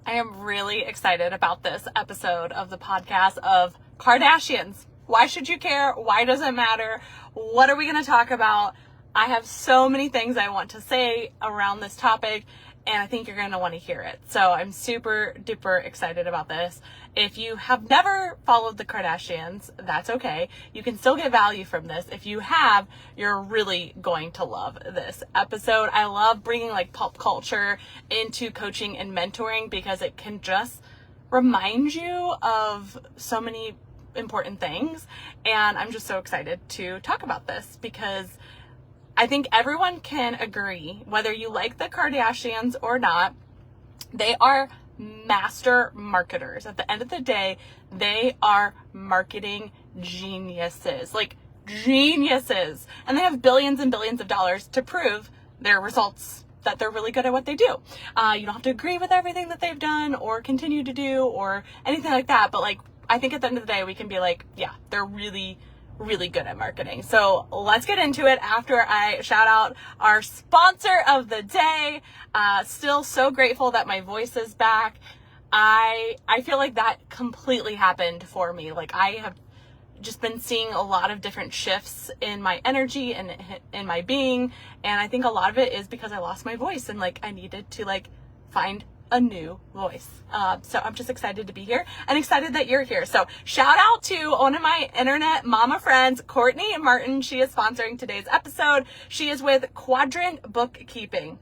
I am really excited about this episode of the podcast of Kardashians. Why should you care? Why does it matter? What are we going to talk about? I have so many things I want to say around this topic, and I think you're going to want to hear it. So I'm super duper excited about this. If you have never followed the Kardashians, that's okay. You can still get value from this. If you have, you're really going to love this episode. I love bringing like pop culture into coaching and mentoring because it can just remind you of so many important things. And I'm just so excited to talk about this because I think everyone can agree, whether you like the Kardashians or not, they are master marketers. At the end of the day, they are marketing geniuses, like geniuses. And they have billions and billions of dollars to prove their results, that they're really good at what they do. You don't have to agree with everything that they've done or continue to do or anything like that. But like, I think at the end of the day, we can be like, yeah, they're really good at marketing. So let's get into it after I shout out our sponsor of the day. Still so grateful that my voice is back. I feel like that completely happened for me. Like I have just been seeing a lot of different shifts in my energy and in my being. And I think a lot of it is because I lost my voice and like I needed to like find a new voice. So I'm just excited to be here and excited that you're here. So shout out to one of my internet mama friends, Courtney Martin. She is sponsoring today's episode. She is with Quadrant Bookkeeping.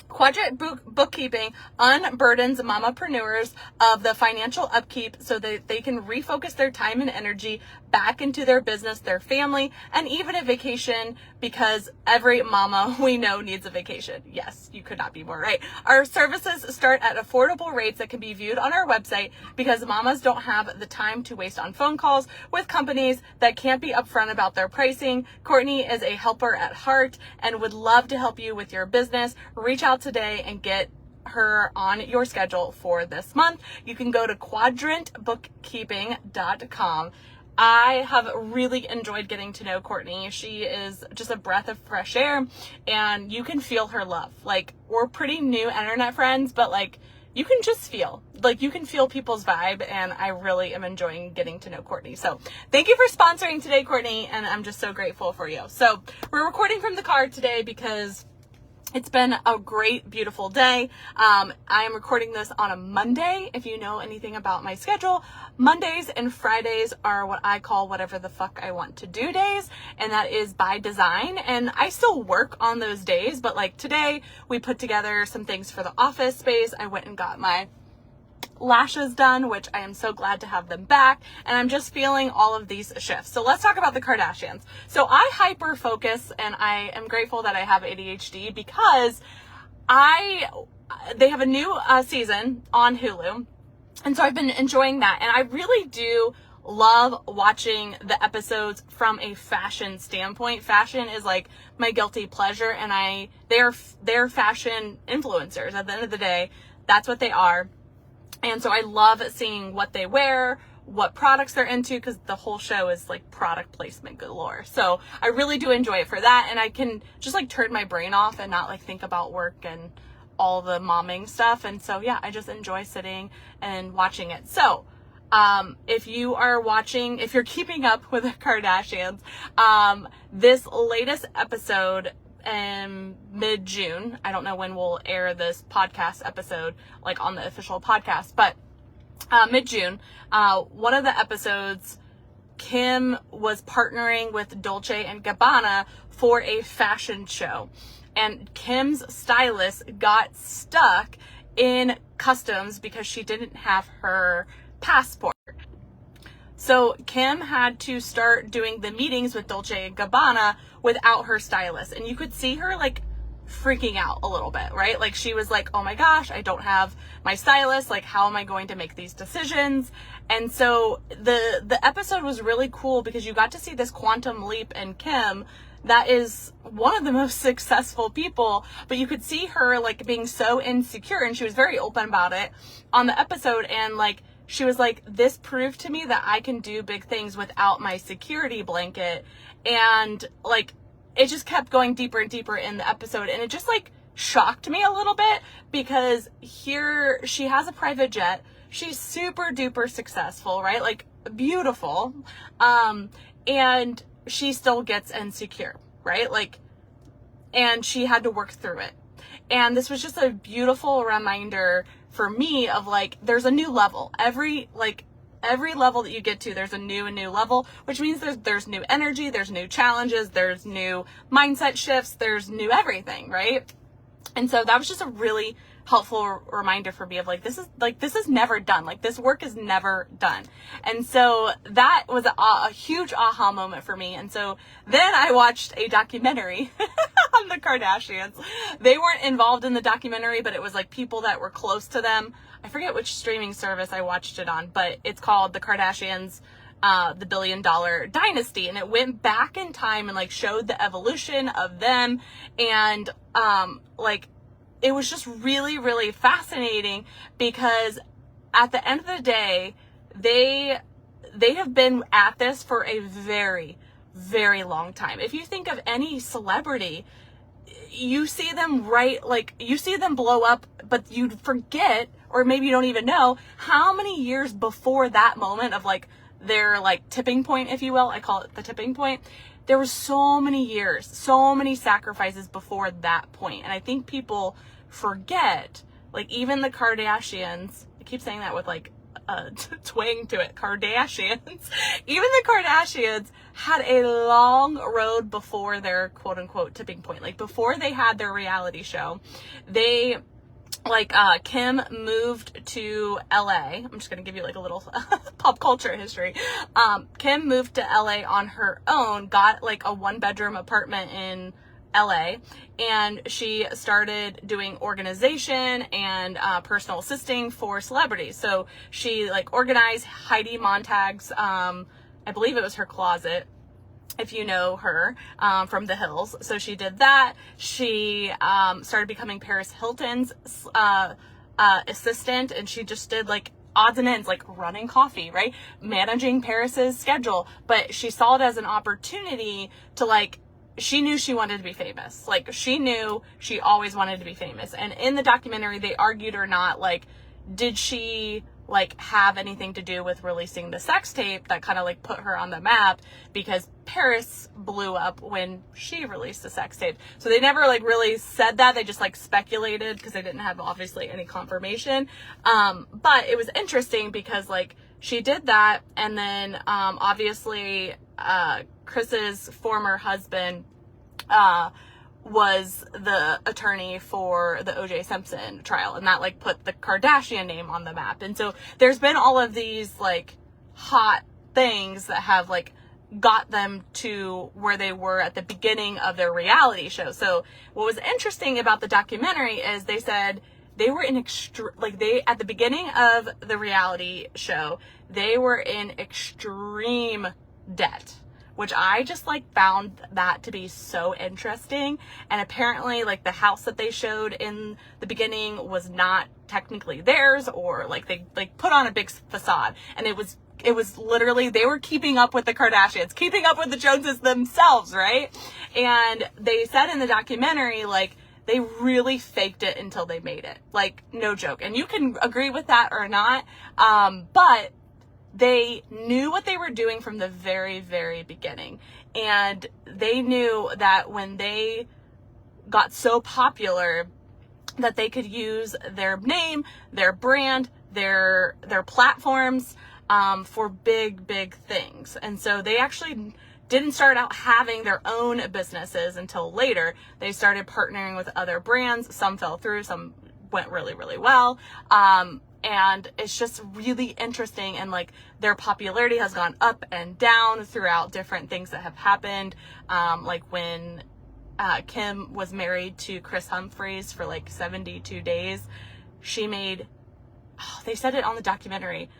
Quadrant Bookkeeping unburdens mamapreneurs of the financial upkeep so that they can refocus their time and energy back into their business, their family, and even a vacation, because every mama we know needs a vacation. Yes, you could not be more right. Our services start at affordable rates that can be viewed on our website because mamas don't have the time to waste on phone calls with companies that can't be upfront about their pricing. Courtney is a helper at heart and would love to help you with your business. Reach out today and get her on your schedule for this month. You can go to quadrantbookkeeping.com. I have really enjoyed getting to know Courtney. She is just a breath of fresh air and you can feel her love. Like, we're pretty new internet friends, but like you can just feel, like you can feel people's vibe, and I really am enjoying getting to know Courtney. So thank you for sponsoring today, Courtney, and I'm just so grateful for you. So we're recording from the car today because it's been a great, beautiful day. I am recording this on a Monday. If you know anything about my schedule, Mondays and Fridays are what I call whatever the fuck I want to do days. And that is by design. And I still work on those days. But like today, we put together some things for the office space. I went and got my lashes done, which I am so glad to have them back, and I'm just feeling all of these shifts. So let's talk about the Kardashians. So I hyper focus, and I am grateful that I have ADHD because they have a new season on Hulu, and so I've been enjoying that, and I really do love watching the episodes from a fashion standpoint. Fashion is like my guilty pleasure, and they're fashion influencers. At the end of the day, that's what they are. And so I love seeing what they wear, what products they're into, because the whole show is like product placement galore. So I really do enjoy it for that. And I can just like turn my brain off and not like think about work and all the momming stuff. And so, yeah, I just enjoy sitting and watching it. So if you're keeping up with the Kardashians, this latest episode in mid-June. I don't know when we'll air this podcast episode, like on the official podcast, but mid-June, one of the episodes, Kim was partnering with Dolce & Gabbana for a fashion show, and Kim's stylist got stuck in customs because she didn't have her passport. So Kim had to start doing the meetings with Dolce & Gabbana without her stylist. And you could see her like freaking out a little bit, right? Like she was like, oh my gosh, I don't have my stylist. Like, how am I going to make these decisions? And so the episode was really cool because you got to see this quantum leap in Kim that is one of the most successful people, but you could see her like being so insecure, and she was very open about it on the episode. And like, she was like, this proved to me that I can do big things without my security blanket. And like, it just kept going deeper and deeper in the episode. And it just like shocked me a little bit, because here she has a private jet. She's super duper successful, right? Like, beautiful. And she still gets insecure, right? Like, and she had to work through it. And this was just a beautiful reminder for me of like, there's a new level. Every level that you get to, there's a new level, which means there's new energy, there's new challenges, there's new mindset shifts, there's new everything, right? And so that was just a really helpful reminder for me of like, this is never done. Like, this work is never done. And so that was a huge aha moment for me. And so then I watched a documentary on the Kardashians. They weren't involved in the documentary, but it was like people that were close to them. I forget which streaming service I watched it on, but it's called The Kardashians, the $1 billion dynasty. And it went back in time and like showed the evolution of them. And, like, it was just really, really fascinating, because at the end of the day, they have been at this for a very, very long time. If you think of any celebrity, you see them you see them blow up, but you forget, or maybe you don't even know how many years before that moment of like their like tipping point, if you will. I call it the tipping point. There was so many years, so many sacrifices before that point. And I think people forget, like, even the Kardashians, I keep saying that with like a twang to it, Kardashians, even the Kardashians had a long road before their quote unquote tipping point. Like, before they had their reality show, they, like, Kim moved to LA. I'm just going to give you like a little pop culture history. Kim moved to LA on her own, got like a 1-bedroom apartment in LA, and she started doing organization and personal assisting for celebrities. So she like organized Heidi Montag's, I believe it was her closet, if you know her, from The Hills. So she did that. She started becoming Paris Hilton's assistant, and she just did like odds and ends, like running coffee, right? Managing Paris's schedule. But she saw it as an opportunity to like, she knew she wanted to be famous. Like, she knew she always wanted to be famous. And in the documentary, they argued or not, like, did she like have anything to do with releasing the sex tape that kind of like put her on the map, because Paris blew up when she released the sex tape. So they never like really said that. They just like speculated, because they didn't have obviously any confirmation. But it was interesting because like she did that. And then obviously Chris's former husband was the attorney for the O.J. Simpson trial, and that like put the Kardashian name on the map. And so there's been all of these like hot things that have like got them to where they were at the beginning of their reality show. So what was interesting about the documentary is they said they were in at the beginning of the reality show, they were in extreme debt, which I just like found that to be so interesting. And apparently like the house that they showed in the beginning was not technically theirs, or like they like put on a big facade, and it was literally, they were keeping up with the Kardashians, keeping up with the Joneses themselves, right? And they said in the documentary, like, they really faked it until they made it. Like, no joke. And you can agree with that or not, but they knew what they were doing from the very, very beginning. And they knew that when they got so popular that they could use their name, their brand, their platforms for big, big things. And so they actually didn't start out having their own businesses until later. They started partnering with other brands. Some fell through, some went really, really well. And it's just really interesting. And like their popularity has gone up and down throughout different things that have happened. Like when Kim was married to Chris Humphries for like 72 days, she made, they said it on the documentary,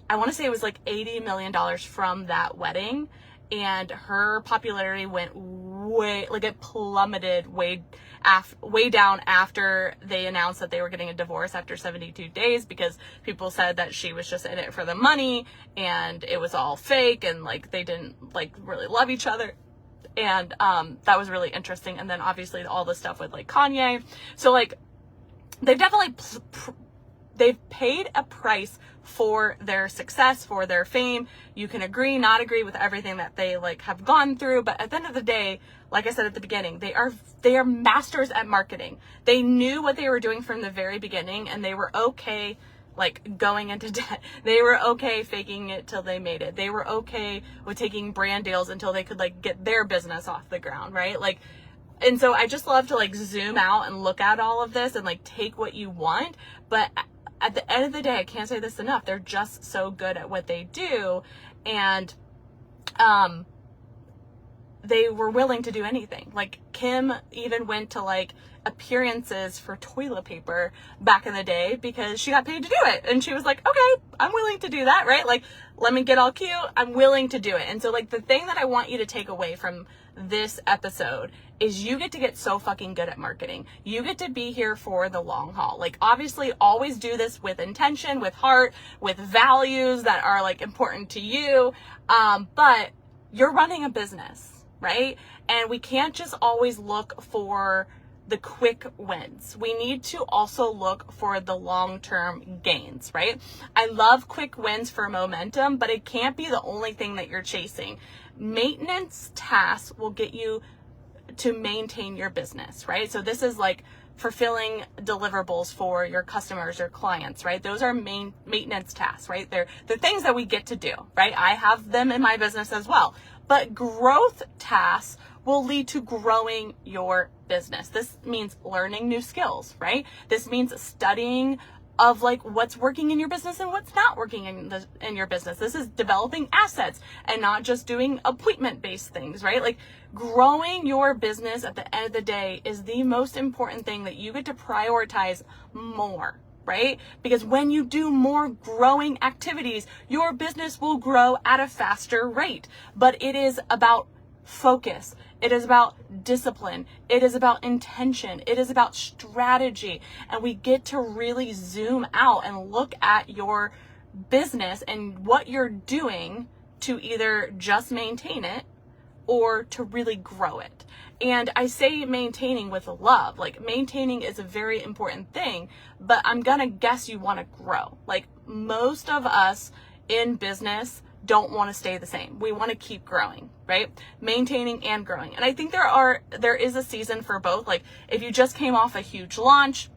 I want to say it was like $80 million from that wedding. And her popularity went way, like it plummeted way down after they announced that they were getting a divorce after 72 days, because people said that she was just in it for the money and it was all fake, and like they didn't like really love each other. And that was really interesting. And then obviously all the stuff with like Kanye. So like they've definitely they've paid a price for their success, for their fame. You can agree, not agree with everything that they like have gone through, but at the end of the day, like I said at the beginning, they are masters at marketing. They knew what they were doing from the very beginning, and they were okay like going into debt. They were okay faking it till they made it. They were okay with taking brand deals until they could like get their business off the ground, right? Like, and so I just love to like zoom out and look at all of this and like take what you want. But at the end of the day, I can't say this enough. They're just so good at what they do. And, they were willing to do anything. Like Kim even went to like appearances for toilet paper back in the day because she got paid to do it. And she was like, okay, I'm willing to do that, right? Like, let me get all cute. I'm willing to do it. And so like the thing that I want you to take away from this episode is you get to get so fucking good at marketing. You get to be here for the long haul. Like obviously always do this with intention, with heart, with values that are like important to you. But you're running a business, right? And we can't just always look for the quick wins. We need to also look for the long-term gains, right? I love quick wins for momentum, but it can't be the only thing that you're chasing. Maintenance tasks will get you to maintain your business, right? So this is like fulfilling deliverables for your customers, your clients, right? Those are main maintenance tasks, right? They're things that we get to do, right? I have them in my business as well. But growth tasks will lead to growing your business. This means learning new skills, right? This means studying of like what's working in your business and what's not working in your business. This is developing assets and not just doing appointment-based things, right? Like growing your business at the end of the day is the most important thing that you get to prioritize more, right? Because when you do more growing activities, your business will grow at a faster rate. But it is about focus. It is about discipline. It is about intention. It is about strategy. And we get to really zoom out and look at your business and what you're doing to either just maintain it or to really grow it. And I say maintaining with love. Like maintaining is a very important thing, but I'm gonna guess you want to grow. Like most of us in business don't want to stay the same. We want to keep growing, right? Maintaining and growing. And I think there is a season for both. Like if you just came off a huge launch,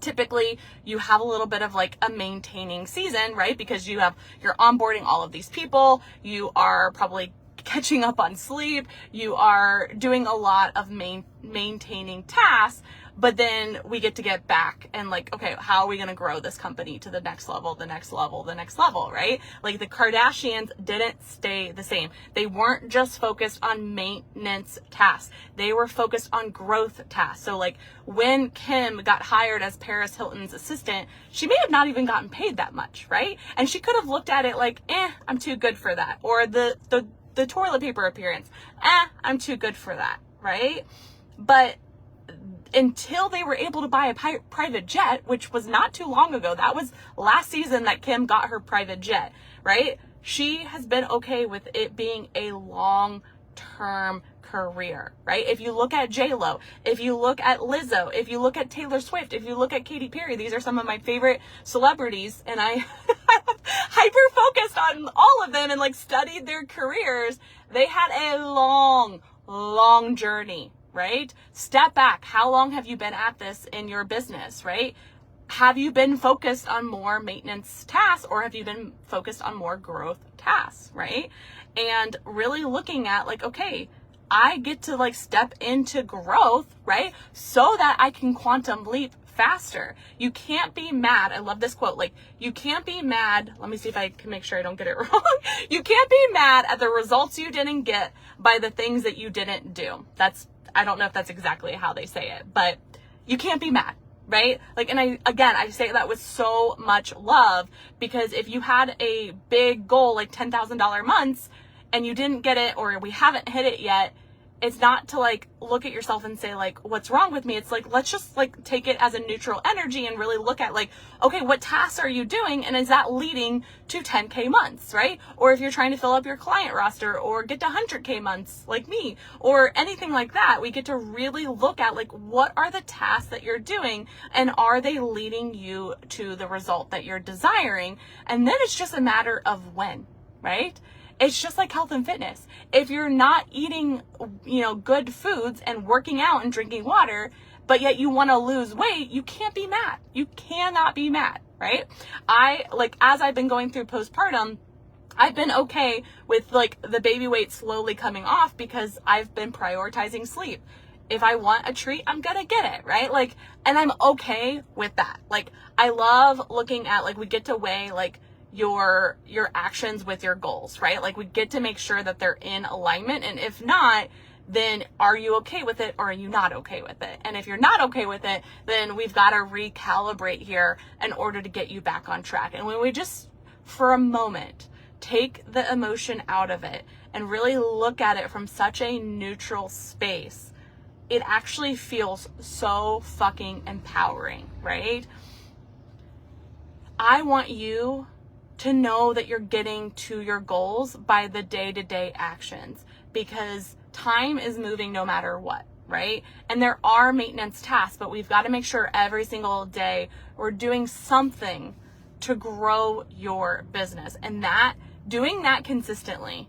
typically you have a little bit of like a maintaining season, right? Because you're onboarding all of these people. You are probably catching up on sleep. You are doing a lot of maintaining tasks, but then we get to get back and like, okay, how are we going to grow this company to the next level, the next level, the next level, right? Like the Kardashians didn't stay the same. They weren't just focused on maintenance tasks. They were focused on growth tasks. So like when Kim got hired as Paris Hilton's assistant, she may have not even gotten paid that much, right? And she could have looked at it like, I'm too good for that. Or the toilet paper appearance, I'm too good for that, right? But until they were able to buy a private jet, which was not too long ago, that was last season that Kim got her private jet, right? She has been okay with it being a long-term career, right? If you look at J-Lo, if you look at Lizzo, if you look at Taylor Swift, if you look at Katy Perry, these are some of my favorite celebrities, and I hyper focused on all of them and like studied their careers. They had a long journey, right? Step back. How long have you been at this in your business, right? Have you been focused on more maintenance tasks or have you been focused on more growth tasks, right? And really looking at like, okay, I get to like step into growth, right? So that I can quantum leap faster. You can't be mad. I love this quote. Like, you can't be mad. Let me see if I can make sure I don't get it wrong. You can't be mad at the results you didn't get by the things that you didn't do. I don't know if that's exactly how they say it, but you can't be mad, right? Like, and I say that with so much love because if you had a big goal, like $10,000 months and you didn't get it or we haven't hit it yet, it's not to like look at yourself and say like, what's wrong with me? It's like, let's just like take it as a neutral energy and really look at like, okay, what tasks are you doing? And is that leading to 10K months, right? Or if you're trying to fill up your client roster or get to 100K months like me or anything like that, we get to really look at like, what are the tasks that you're doing and are they leading you to the result that you're desiring? And then it's just a matter of when, right? It's just like health and fitness. If you're not eating, good foods and working out and drinking water, but yet you want to lose weight, you can't be mad. You cannot be mad, right? As I've been going through postpartum, I've been okay with like the baby weight slowly coming off because I've been prioritizing sleep. If I want a treat, I'm gonna get it, right? Like, and I'm okay with that. Like, I love looking at, like, we get to weigh, like, your actions with your goals, right? Like, we get to make sure that they're in alignment. And if not, then are you okay with it or are you not okay with it? And if you're not okay with it, then we've got to recalibrate here in order to get you back on track. And when we just, for a moment, take the emotion out of it and really look at it from such a neutral space, it actually feels so fucking empowering, right? I want you to know that you're getting to your goals by the day-to-day actions, because time is moving no matter what, right? And there are maintenance tasks, but we've got to make sure every single day we're doing something to grow your business. And that, doing that consistently,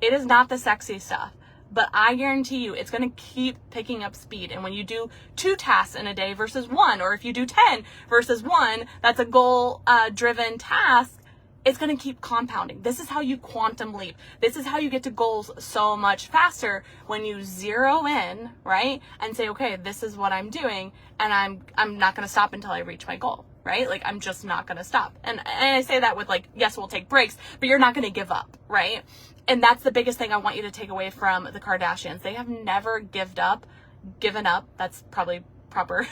it is not the sexy stuff, but I guarantee you it's going to keep picking up speed. And when you do 2 tasks in a day versus 1, or if you do 10 versus 1, that's a goal driven task, it's going to keep compounding. This is how you quantum leap. This is how you get to goals so much faster, when you zero in, right? And say, okay, this is what I'm doing, and I'm not going to stop until I reach my goal, right? Like, I'm just not going to stop. And I say that with like, yes, we'll take breaks, but you're not going to give up, right? And that's the biggest thing I want you to take away from the Kardashians. They have never given up. That's probably proper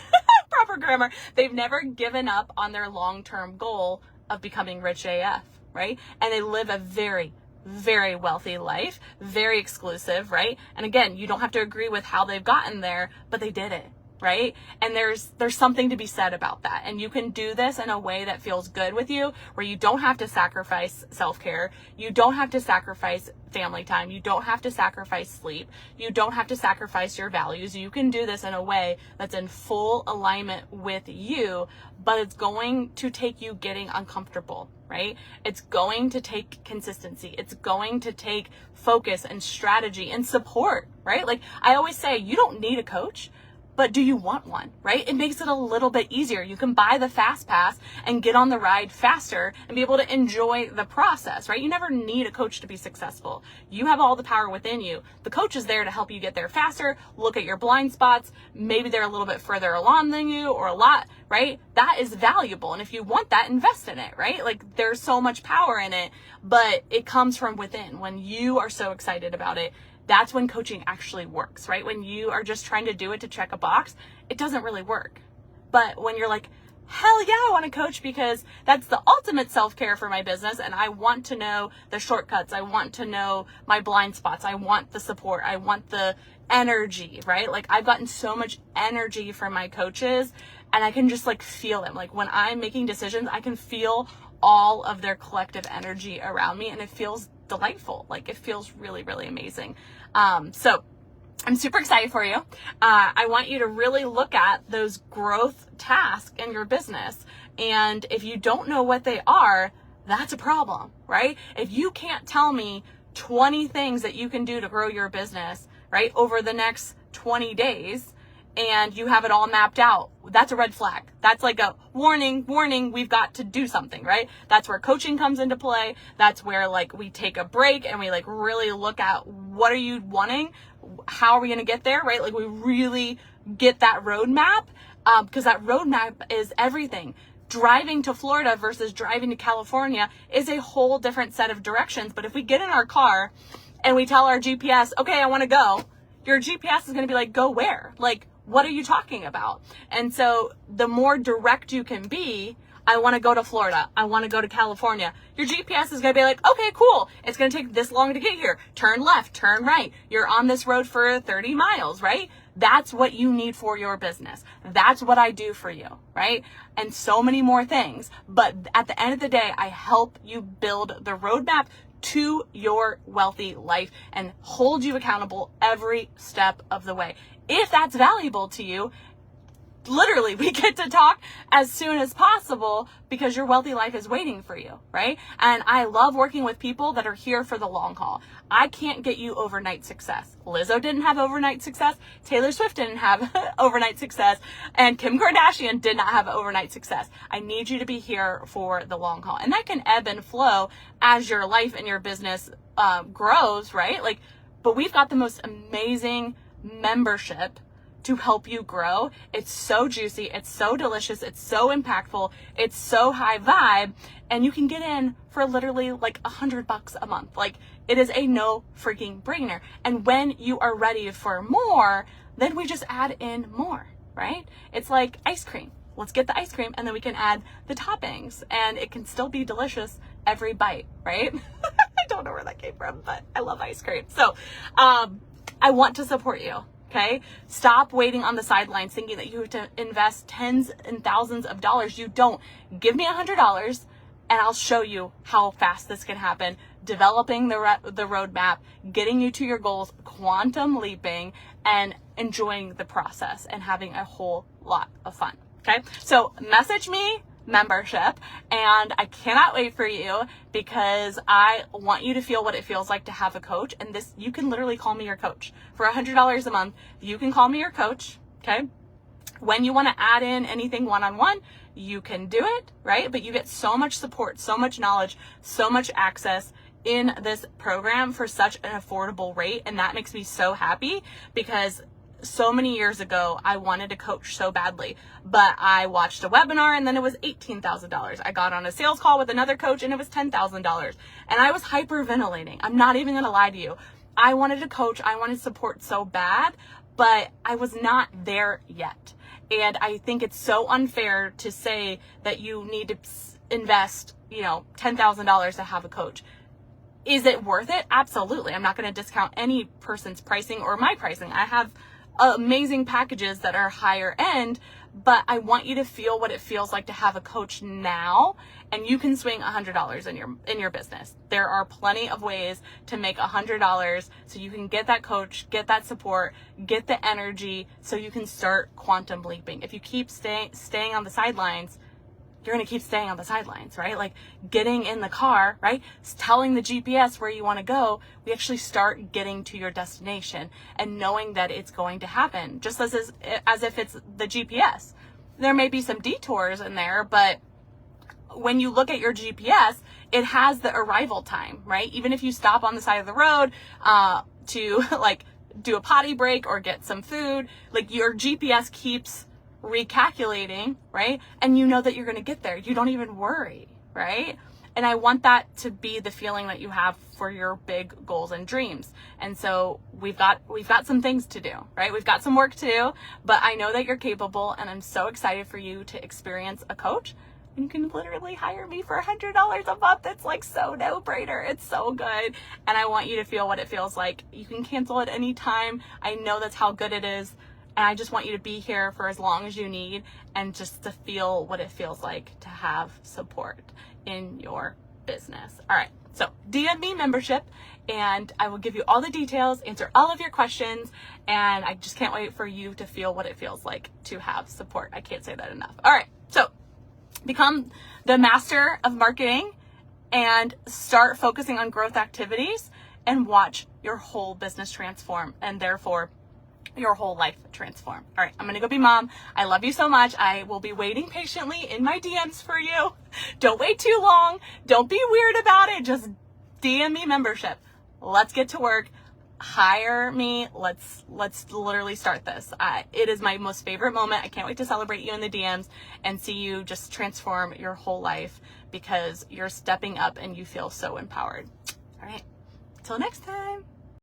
grammar. They've never given up on their long-term goal of becoming rich AF, right? And they live a very, very wealthy life, very exclusive, right? And again, you don't have to agree with how they've gotten there, but they did it, right? And there's something to be said about that. And you can do this in a way that feels good with you, where you don't have to sacrifice self-care. You don't have to sacrifice family time. You don't have to sacrifice sleep. You don't have to sacrifice your values. You can do this in a way that's in full alignment with you, but it's going to take you getting uncomfortable, right? It's going to take consistency. It's going to take focus and strategy and support, right? Like I always say, you don't need a coach, but do you want one, right? It makes it a little bit easier. You can buy the fast pass and get on the ride faster and be able to enjoy the process, right? You never need a coach to be successful. You have all the power within you. The coach is there to help you get there faster, look at your blind spots. Maybe they're a little bit further along than you, or a lot, right? That is valuable. And if you want that, invest in it, right? Like there's so much power in it, but it comes from within. When you are so excited about it, that's when coaching actually works, right? When you are just trying to do it to check a box, it doesn't really work. But when you're like, hell yeah, I want to coach because that's the ultimate self-care for my business, and I want to know the shortcuts. I want to know my blind spots. I want the support. I want the energy, right? Like I've gotten so much energy from my coaches, and I can just like feel them. Like when I'm making decisions, I can feel all of their collective energy around me, and it feels delightful. Like it feels really, really amazing. So I'm super excited for you. I want you to really look at those growth tasks in your business. And if you don't know what they are, that's a problem, right? If you can't tell me 20 things that you can do to grow your business, right, over the next 20 days, and you have it all mapped out, that's a red flag. That's like a warning, we've got to do something, right? That's where coaching comes into play. That's where like we take a break and we like really look at what are you wanting? How are we going to get there, right? Like we really get that roadmap, because that roadmap is everything. Driving to Florida versus driving to California is a whole different set of directions. But if we get in our car and we tell our GPS, okay, I want to go, your GPS is going to be like, go where? Like, what are you talking about? And so the more direct you can be, I want to go to Florida. I want to go to California. Your GPS is going to be like, okay, cool. It's going to take this long to get here. Turn left, turn right. You're on this road for 30 miles, right? That's what you need for your business. That's what I do for you, right? And so many more things. But at the end of the day, I help you build the roadmap to your wealthy life and hold you accountable every step of the way. If that's valuable to you, literally, we get to talk as soon as possible because your wealthy life is waiting for you, right? And I love working with people that are here for the long haul. I can't get you overnight success. Lizzo didn't have overnight success. Taylor Swift didn't have overnight success. And Kim Kardashian did not have overnight success. I need you to be here for the long haul. And that can ebb and flow as your life and your business grows, right? Like, but we've got the most amazing membership to help you grow. It's so juicy. It's so delicious. It's so impactful. It's so high vibe. And you can get in for literally like $100 a month. Like, it is a no freaking brainer. And when you are ready for more, then we just add in more, right? It's like ice cream. Let's get the ice cream and then we can add the toppings and it can still be delicious every bite, right? I don't know where that came from, but I love ice cream. So, I want to support you. Okay. Stop waiting on the sidelines thinking that you have to invest tens and thousands of dollars. You don't. Give me $100 and I'll show you how fast this can happen. Developing the roadmap, getting you to your goals, quantum leaping, and enjoying the process and having a whole lot of fun. Okay. So message me membership, and I cannot wait for you because I want you to feel what it feels like to have a coach. And this, you can literally call me your coach for $100 a month. You can call me your coach. Okay. When you want to add in anything one-on-one, you can do it, right? But you get so much support, so much knowledge, so much access in this program for such an affordable rate. And that makes me so happy because so many years ago, I wanted to coach so badly, but I watched a webinar and then it was $18,000. I got on a sales call with another coach and it was $10,000. And I was hyperventilating. I'm not even going to lie to you. I wanted to coach. I wanted support so bad, but I was not there yet. And I think it's so unfair to say that you need to invest, $10,000 to have a coach. Is it worth it? Absolutely. I'm not going to discount any person's pricing or my pricing. I have amazing packages that are higher end, but I want you to feel what it feels like to have a coach now, and you can swing $100 in your business. There are plenty of ways to make $100 so you can get that coach, get that support, get the energy so you can start quantum leaping. If you keep staying on the sidelines, you're going to keep staying on the sidelines, right? Like getting in the car, right? Telling the GPS where you want to go, we actually start getting to your destination and knowing that it's going to happen, just as if it's the GPS. There may be some detours in there, but when you look at your GPS, it has the arrival time, right? Even if you stop on the side of the road to like do a potty break or get some food, like your GPS keeps recalculating, right? And you know that you're going to get there. You don't even worry, right? And I want that to be the feeling that you have for your big goals and dreams. And so we've got some things to do, right? We've got some work to do, but I know that you're capable and I'm so excited for you to experience a coach. You can literally hire me for $100 a month. It's like so no-brainer. It's so good. And I want you to feel what it feels like. You can cancel at any time. I know that's how good it is. And I just want you to be here for as long as you need and just to feel what it feels like to have support in your business. All right. So DM me membership and I will give you all the details, answer all of your questions. And I just can't wait for you to feel what it feels like to have support. I can't say that enough. All right. So become the master of marketing and start focusing on growth activities and watch your whole business transform and therefore your whole life transform. All right, I'm going to go be mom. I love you so much. I will be waiting patiently in my DMs for you. Don't wait too long. Don't be weird about it. Just DM me membership. Let's get to work. Hire me. Let's literally start this. It is my most favorite moment. I can't wait to celebrate you in the DMs and see you just transform your whole life because you're stepping up and you feel so empowered. All right, till next time.